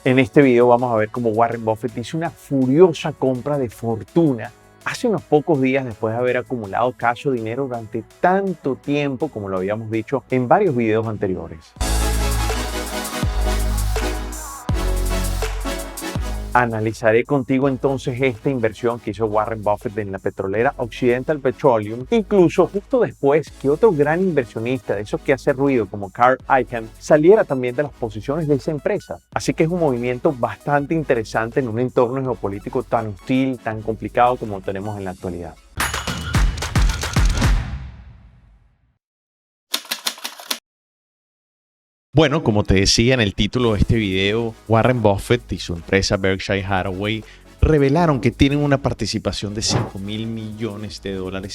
En este video vamos a ver cómo Warren Buffett hizo una furiosa compra de fortuna hace unos pocos días después de haber acumulado cash o dinero durante tanto tiempo, como lo habíamos dicho en varios videos anteriores. Analizaré contigo entonces esta inversión que hizo Warren Buffett en la petrolera Occidental Petroleum, incluso justo después que otro gran inversionista de esos que hace ruido como Carl Icahn saliera también de las posiciones de esa empresa. Así que es un movimiento bastante interesante en un entorno geopolítico tan hostil, tan complicado como tenemos en la actualidad. Bueno, como te decía en el título de este video, Warren Buffett y su empresa Berkshire Hathaway revelaron que tienen una participación de $5.000 millones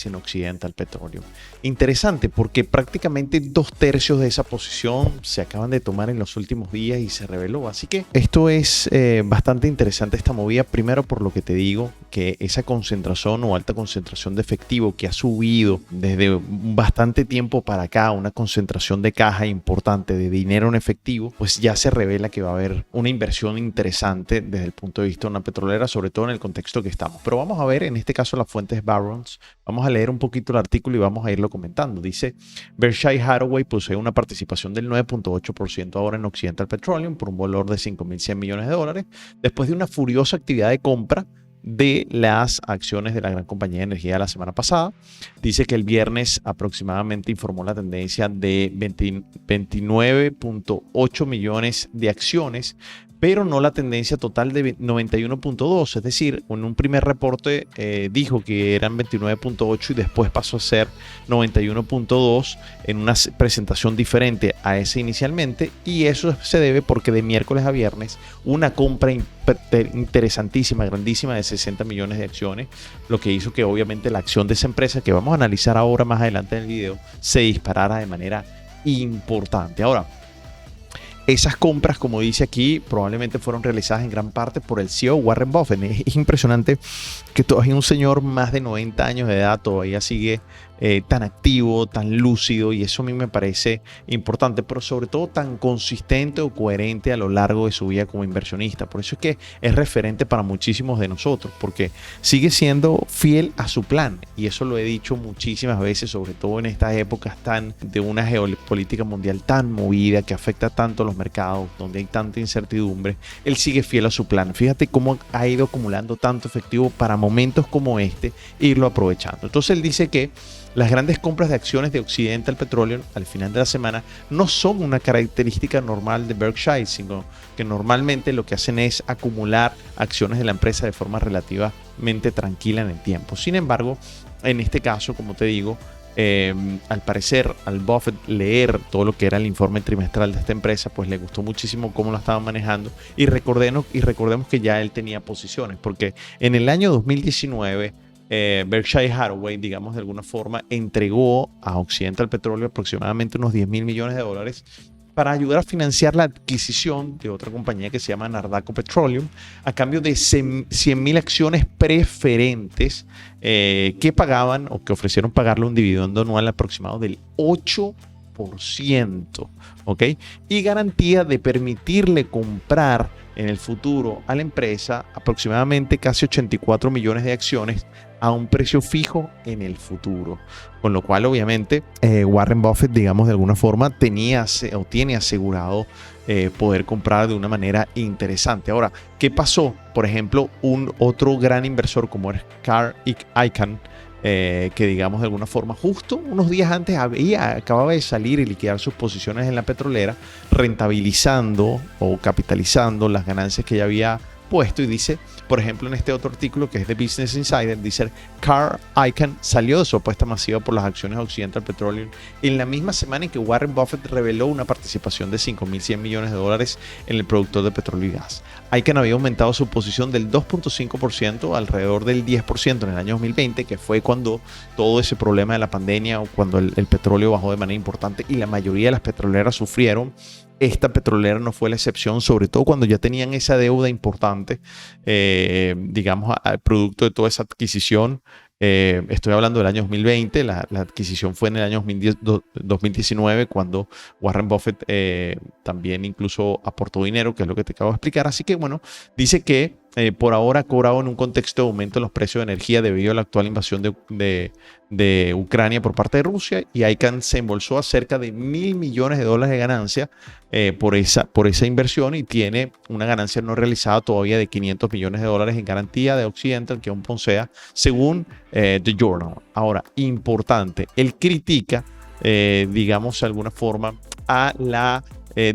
en Occidental Petroleum. Interesante porque prácticamente 2/3 de esa posición se acaban de tomar en los últimos días y se reveló. Así que esto es bastante interesante, esta movida. Primero por lo que te digo, que esa concentración o alta concentración de efectivo que ha subido desde bastante tiempo para acá, una concentración de caja importante de dinero en efectivo, pues ya se revela que va a haber una inversión interesante desde el punto de vista de una petrolera, sobre todo en el contexto que estamos. Pero vamos a ver, en este caso, las fuentes Barron's. Vamos a leer un poquito el artículo y vamos a irlo comentando. Dice, Berkshire Hathaway posee una participación del 9.8% ahora en Occidental Petroleum por un valor de $5.100 millones, después de una furiosa actividad de compra de las acciones de la gran compañía de energía la semana pasada. Dice que el viernes aproximadamente informó la tendencia de 29.8 millones de acciones, pero no la tendencia total de 91.2, es decir, en un primer reporte dijo que eran 29.8 y después pasó a ser 91.2 en una presentación diferente a esa inicialmente, y eso se debe porque de miércoles a viernes una compra interesantísima, grandísima de 60 millones de acciones, lo que hizo que obviamente la acción de esa empresa, que vamos a analizar ahora más adelante en el video, se disparara de manera importante. Ahora, esas compras, como dice aquí, probablemente fueron realizadas en gran parte por el CEO Warren Buffett. Es impresionante que todavía un señor más de 90 años de edad todavía sigue tan activo, tan lúcido, y eso a mí me parece importante, pero sobre todo tan consistente o coherente a lo largo de su vida como inversionista. Por eso es que es referente para muchísimos de nosotros, porque sigue siendo fiel a su plan, y eso lo he dicho muchísimas veces, sobre todo en estas épocas de una geopolítica mundial tan movida que afecta tanto a los mercados, donde hay tanta incertidumbre. Él sigue fiel a su plan. Fíjate cómo ha ido acumulando tanto efectivo para momentos como este, e irlo aprovechando. Entonces él dice que las grandes compras de acciones de Occidental Petroleum al final de la semana no son una característica normal de Berkshire, sino que normalmente lo que hacen es acumular acciones de la empresa de forma relativamente tranquila en el tiempo. Sin embargo, en este caso, como te digo, al parecer al Buffett leer todo lo que era el informe trimestral de esta empresa, pues le gustó muchísimo cómo lo estaban manejando, y recordemos que ya él tenía posiciones, porque en el año 2019 Berkshire Hathaway, digamos de alguna forma, entregó a Occidental Petroleum aproximadamente unos $10.000 millones para ayudar a financiar la adquisición de otra compañía que se llama Nardaco Petroleum, a cambio de 100.000 acciones preferentes que pagaban o que ofrecieron pagarle un dividendo anual aproximado del 8%, ¿ok? Y garantía de permitirle comprar en el futuro a la empresa aproximadamente casi 84 millones de acciones a un precio fijo en el futuro, con lo cual obviamente Warren Buffett, digamos de alguna forma, tiene asegurado poder comprar de una manera interesante. Ahora, ¿qué pasó? Por ejemplo, otro gran inversor como es Carl Icahn, que digamos de alguna forma justo unos días antes acababa de salir y liquidar sus posiciones en la petrolera, rentabilizando o capitalizando las ganancias que ya había puesto, y dice, por ejemplo, en este otro artículo que es de Business Insider, dice Carl Icahn salió de su apuesta masiva por las acciones de Occidental Petroleum en la misma semana en que Warren Buffett reveló una participación de $5.100 millones en el productor de petróleo y gas. Icahn había aumentado su posición del 2.5% alrededor del 10% en el año 2020, que fue cuando todo ese problema de la pandemia o cuando el petróleo bajó de manera importante y la mayoría de las petroleras sufrieron. Esta petrolera no fue la excepción, sobre todo cuando ya tenían esa deuda importante, digamos, al producto de toda esa adquisición. Estoy hablando del año 2020, la adquisición fue en el año 2019 cuando Warren Buffett también incluso aportó dinero, que es lo que te acabo de explicar. Así que bueno, dice que por ahora ha cobrado en un contexto de aumento en los precios de energía debido a la actual invasión de Ucrania por parte de Rusia, y ICANN se embolsó a cerca de $1.000 millones de ganancia por esa inversión, y tiene una ganancia no realizada todavía de $500 millones en garantía de Occidental, que aún posea, según The Journal. Ahora, importante, él critica, digamos de alguna forma, a la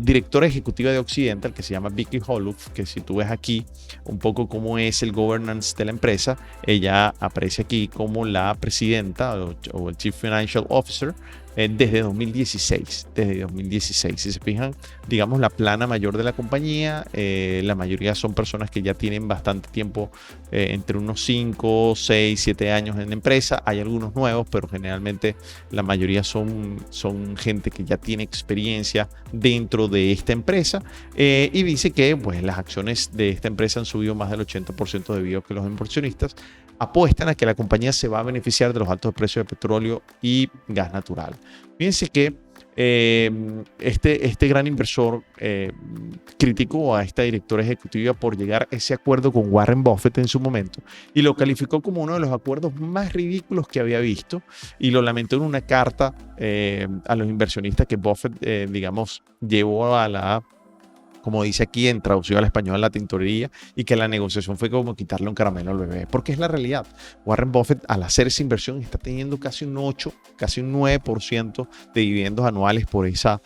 directora ejecutiva de Occidental, que se llama Vicky Holub, que si tú ves aquí un poco cómo es el governance de la empresa, ella aparece aquí como la presidenta o el Chief Financial Officer desde 2016. Desde 2016, si se fijan, digamos la plana mayor de la compañía, la mayoría son personas que ya tienen bastante tiempo, entre unos 5, 6, 7 años en la empresa. Hay algunos nuevos, pero generalmente la mayoría son gente que ya tiene experiencia dentro de esta empresa, y dice que pues, las acciones de esta empresa han subido más del 80% debido a que los inversionistas apuestan a que la compañía se va a beneficiar de los altos precios de petróleo y gas natural. Fíjense que este gran inversor criticó a esta directora ejecutiva por llegar a ese acuerdo con Warren Buffett en su momento, y lo calificó como uno de los acuerdos más ridículos que había visto, y lo lamentó en una carta a los inversionistas que Buffett, digamos, llevó a la, como dice aquí en traducción al español, la tintorería, y que la negociación fue como quitarle un caramelo al bebé, porque es la realidad. Warren Buffett, al hacer esa inversión, está teniendo casi un 8, casi un 9% de dividendos anuales por esa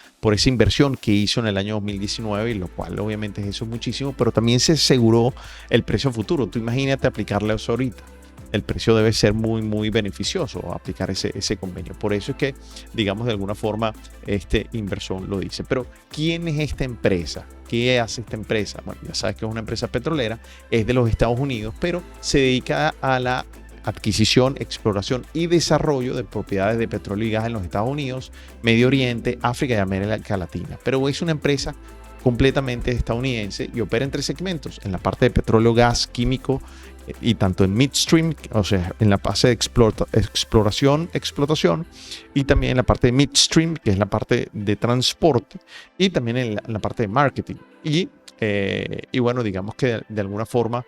inversión que hizo en el año 2019, y lo cual obviamente eso es muchísimo, pero también se aseguró el precio futuro. Tú imagínate aplicarle eso ahorita. El precio debe ser muy, muy beneficioso aplicar ese convenio. Por eso es que, digamos, de alguna forma, este inversor lo dice. Pero, ¿quién es esta empresa? ¿Qué hace esta empresa? Bueno, ya sabes que es una empresa petrolera, es de los Estados Unidos, pero se dedica a la adquisición, exploración y desarrollo de propiedades de petróleo y gas en los Estados Unidos, Medio Oriente, África y América Latina. Pero es una empresa completamente estadounidense y opera en 3 segmentos: en la parte de petróleo, gas, químico, y tanto en midstream, o sea, en la fase de exploración, explotación, y también en la parte de midstream, que es la parte de transporte, y también en la parte de marketing. Y bueno, digamos que de alguna forma,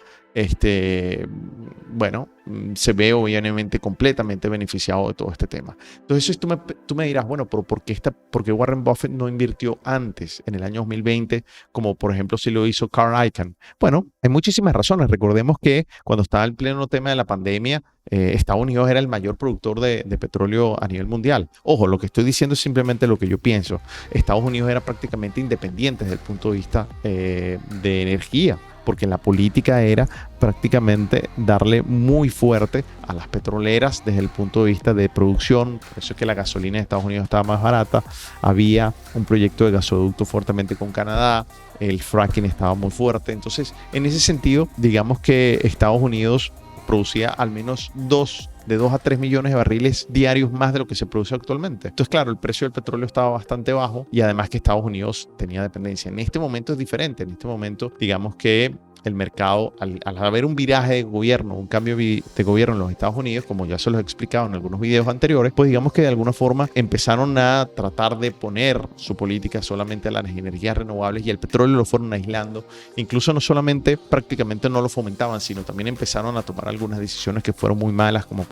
bueno, se ve obviamente completamente beneficiado de todo este tema. Entonces tú me dirás, bueno, pero ¿por qué Warren Buffett no invirtió antes, en el año 2020, como por ejemplo si lo hizo Carl Icahn? Bueno, hay muchísimas razones. Recordemos que cuando estaba el pleno tema de la pandemia, Estados Unidos era el mayor productor de petróleo a nivel mundial. Ojo, lo que estoy diciendo es simplemente lo que yo pienso. Estados Unidos era prácticamente independiente desde el punto de vista de energía, porque la política era prácticamente darle muy fuerte a las petroleras desde el punto de vista de producción. Por eso es que la gasolina de Estados Unidos estaba más barata. Había un proyecto de gasoducto fuertemente con Canadá. El fracking estaba muy fuerte. Entonces, en ese sentido, digamos que Estados Unidos producía al menos de 2 a 3 millones de barriles diarios más de lo que se produce actualmente. Entonces, claro, el precio del petróleo estaba bastante bajo, y además que Estados Unidos tenía dependencia. En este momento es diferente. En este momento, digamos que el mercado, al haber un viraje de gobierno, un cambio de gobierno en los Estados Unidos, como ya se los he explicado en algunos videos anteriores, pues digamos que de alguna forma empezaron a tratar de poner su política solamente a las energías renovables, y el petróleo lo fueron aislando. Incluso no solamente prácticamente no lo fomentaban, sino también empezaron a tomar algunas decisiones que fueron muy malas, como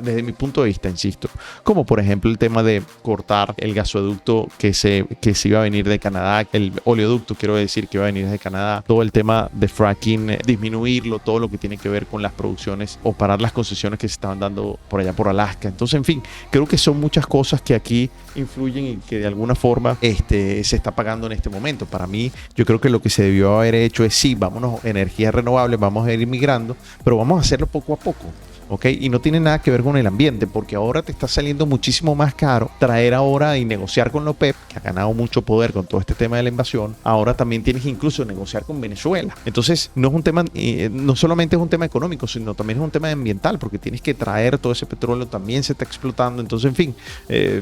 desde mi punto de vista, insisto, como por ejemplo el tema de cortar el gasoducto que se iba a venir de Canadá, el oleoducto, quiero decir, que iba a venir de Canadá, todo el tema de fracking, disminuirlo, todo lo que tiene que ver con las producciones, o parar las concesiones que se estaban dando por allá por Alaska. Entonces, en fin, creo que son muchas cosas que aquí influyen y que de alguna forma se está pagando en este momento. Para mí, yo creo que lo que se debió haber hecho es, sí, vámonos a energías renovables, vamos a ir migrando, pero vamos a hacerlo poco a poco. ¿Ok? Y no tiene nada que ver con el ambiente, porque ahora te está saliendo muchísimo más caro traer ahora y negociar con la OPEP, que ha ganado mucho poder con todo este tema de la invasión. Ahora también tienes que incluso negociar con Venezuela. Entonces, no es un tema, no solamente es un tema económico, sino también es un tema ambiental, porque tienes que traer todo ese petróleo, también se está explotando. Entonces, en fin,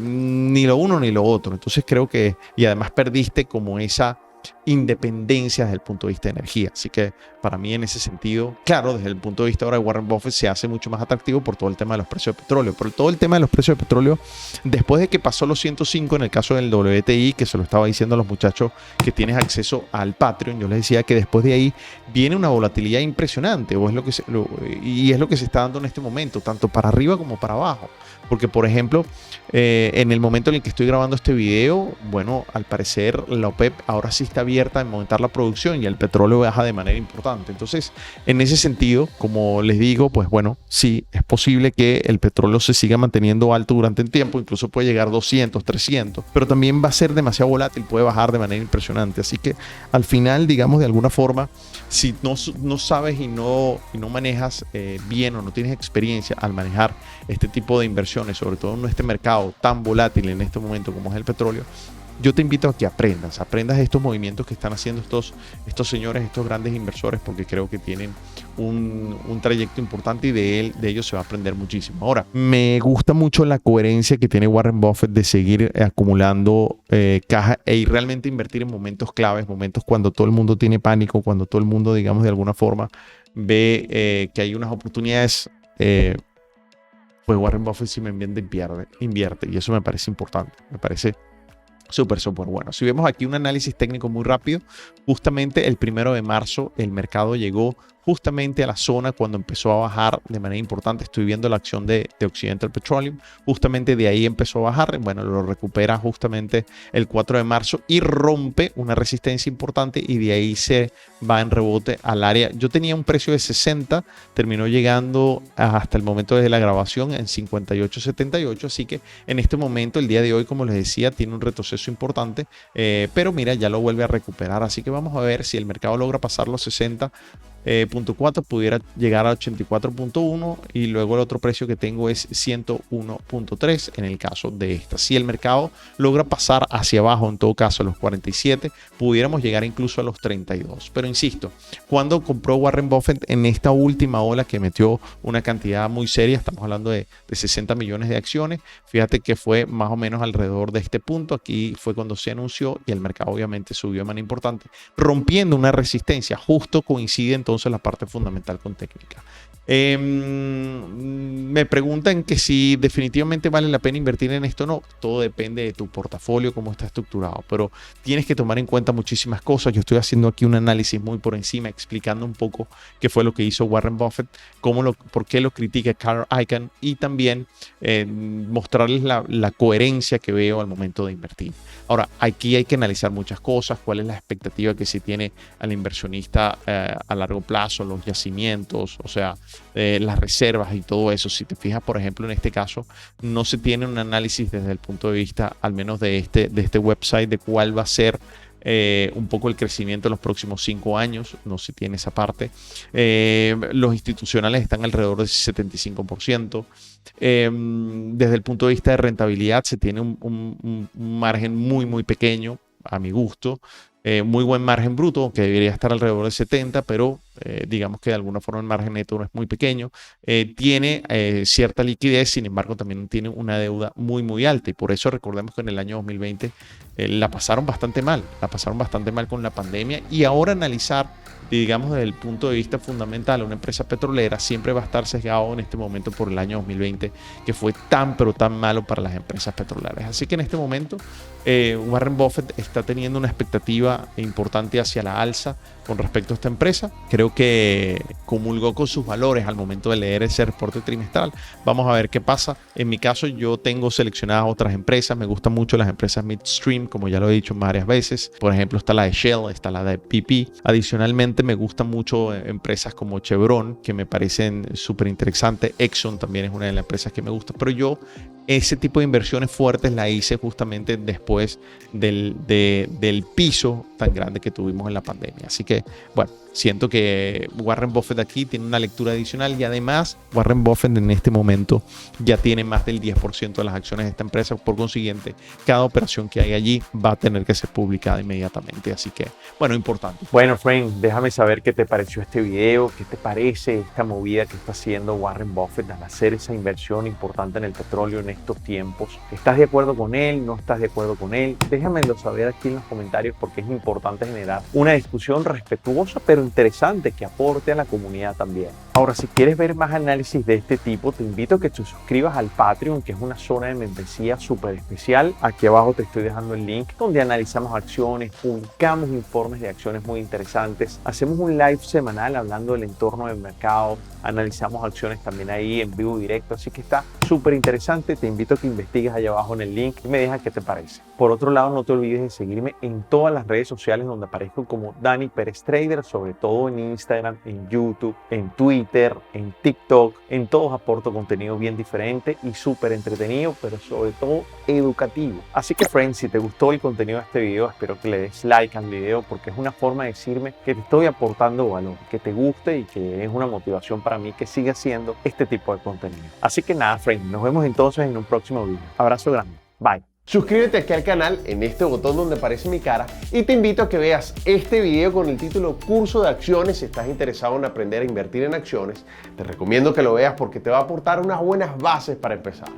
ni lo uno ni lo otro. Entonces creo que, y además perdiste como esa independencia desde el punto de vista de energía. Así que para mí en ese sentido, claro, desde el punto de vista ahora de Warren Buffett se hace mucho más atractivo por todo el tema de los precios de petróleo. Pero todo el tema de los precios de petróleo, después de que pasó los 105 en el caso del WTI, que se lo estaba diciendo a los muchachos que tienes acceso al Patreon, yo les decía que después de ahí viene una volatilidad impresionante, o es lo que y es lo que se está dando en este momento, tanto para arriba como para abajo. Porque, por ejemplo, en el momento en el que estoy grabando este video, bueno, al parecer la OPEP ahora sí está abierta a aumentar la producción y el petróleo baja de manera importante. Entonces, en ese sentido, como les digo, pues bueno, sí, es posible que el petróleo se siga manteniendo alto durante el tiempo, incluso puede llegar a 200, 300, pero también va a ser demasiado volátil, puede bajar de manera impresionante. Así que al final, digamos, de alguna forma, si no sabes y no manejas bien o no tienes experiencia al manejar este tipo de inversiones, sobre todo en este mercado tan volátil en este momento como es el petróleo, yo te invito a que aprendas estos movimientos que están haciendo estos señores, estos grandes inversores, porque creo que tienen un trayecto importante y de ellos se va a aprender muchísimo. Ahora, me gusta mucho la coherencia que tiene Warren Buffett de seguir acumulando caja y realmente invertir en momentos claves, momentos cuando todo el mundo tiene pánico, cuando todo el mundo, digamos, de alguna forma ve que hay unas oportunidades. Pues Warren Buffett simplemente invierte y eso me parece importante, me parece súper bueno. Si vemos aquí un análisis técnico muy rápido, justamente el 1 de marzo el mercado llegó justamente a la zona cuando empezó a bajar de manera importante. Estoy viendo la acción de Occidental Petroleum, justamente de ahí empezó a bajar, bueno, lo recupera justamente el 4 de marzo y rompe una resistencia importante y de ahí se va en rebote al área. Yo tenía un precio de 60, terminó llegando hasta el momento de la grabación en 58.78, así que en este momento, el día de hoy, como les decía, tiene un retroceso importante, pero mira, ya lo vuelve a recuperar, así que vamos a ver si el mercado logra pasar los 60.4, pudiera llegar a 84.1 y luego el otro precio que tengo es 101.3 en el caso de esta. Si el mercado logra pasar hacia abajo, en todo caso a los 47, pudiéramos llegar incluso a los 32. Pero insisto, cuando compró Warren Buffett en esta última ola que metió una cantidad muy seria, estamos hablando de 60 millones de acciones, fíjate que fue más o menos alrededor de este punto. Aquí fue cuando se anunció y el mercado obviamente subió de manera importante, rompiendo una resistencia. Justo coincide entonces la parte fundamental con técnica. Me preguntan que si definitivamente vale la pena invertir en esto o no. Todo depende de tu portafolio, cómo está estructurado, pero tienes que tomar en cuenta muchísimas cosas. Yo estoy haciendo aquí un análisis muy por encima, explicando un poco qué fue lo que hizo Warren Buffett, por qué lo critica Carl Icahn y también mostrarles la coherencia que veo al momento de invertir. Ahora, aquí hay que analizar muchas cosas, cuál es la expectativa que se tiene al inversionista a largo plazo, los yacimientos, o sea, las reservas y todo eso. Si te fijas, por ejemplo, en este caso, no se tiene un análisis desde el punto de vista, al menos de este website, de cuál va a ser un poco el crecimiento en los próximos 5 años, no se tiene esa parte. Los institucionales están alrededor del 75%. Desde el punto de vista de rentabilidad se tiene un margen muy pequeño a mi gusto. Muy buen margen bruto, que debería estar alrededor de 70, pero digamos que de alguna forma el margen neto no es muy pequeño. Tiene cierta liquidez, sin embargo también tiene una deuda muy alta y por eso recordemos que en el año 2020 la pasaron bastante mal con la pandemia. Y ahora analizar, digamos, desde el punto de vista fundamental, una empresa petrolera siempre va a estar sesgado en este momento por el año 2020, que fue tan malo para las empresas petroleras. Así que en este momento Warren Buffett está teniendo una expectativa importante hacia la alza con respecto a esta empresa. Creo que comulgó con sus valores al momento de leer ese reporte trimestral. Vamos a ver qué pasa. En mi caso, yo tengo seleccionadas otras empresas. Me gustan mucho las empresas midstream, como ya lo he dicho varias veces. Por ejemplo, está la de Shell, está la de BP. Adicionalmente, me gustan mucho empresas como Chevron, que me parecen súper interesantes. Exxon también es una de las empresas que me gusta. Pero yo ese tipo de inversiones fuertes la hice justamente después del piso tan grande que tuvimos en la pandemia. Así que, bueno, siento que Warren Buffett aquí tiene una lectura adicional y además Warren Buffett en este momento ya tiene más del 10% de las acciones de esta empresa. Por consiguiente, cada operación que hay allí va a tener que ser publicada inmediatamente. Así que, bueno, importante. Bueno, Frank, déjame saber qué te pareció este video, qué te parece esta movida que está haciendo Warren Buffett al hacer esa inversión importante en el petróleo en estos tiempos. ¿Estás de acuerdo con él? ¿No estás de acuerdo con él? Déjamelo saber aquí en los comentarios porque es importante generar una discusión respetuosa pero interesante que aporte a la comunidad también. Ahora, si quieres ver más análisis de este tipo, te invito a que te suscribas al Patreon, que es una zona de membresía súper especial. Aquí abajo te estoy dejando el link donde analizamos acciones, publicamos informes de acciones muy interesantes, hacemos un live semanal hablando del entorno del mercado, analizamos acciones también ahí en vivo directo, así que está súper interesante. Te invito a que investigues allá abajo en el link y me dejas qué te parece. Por otro lado, no te olvides de seguirme en todas las redes sociales donde aparezco como Dani Pérez Trader, sobre todo en Instagram, en YouTube, en Twitter, en TikTok. En todos aporto contenido bien diferente y súper entretenido, pero sobre todo educativo. Así que, friends, si te gustó el contenido de este video, espero que le des like al video porque es una forma de decirme que te estoy aportando valor, que te guste y que es una motivación para mí que siga haciendo este tipo de contenido. Así que nada, friends, nos vemos entonces en un próximo video. Abrazo grande. Bye. Suscríbete aquí al canal en este botón donde aparece mi cara y te invito a que veas este video con el título Curso de Acciones. Si estás interesado en aprender a invertir en acciones, te recomiendo que lo veas porque te va a aportar unas buenas bases para empezar.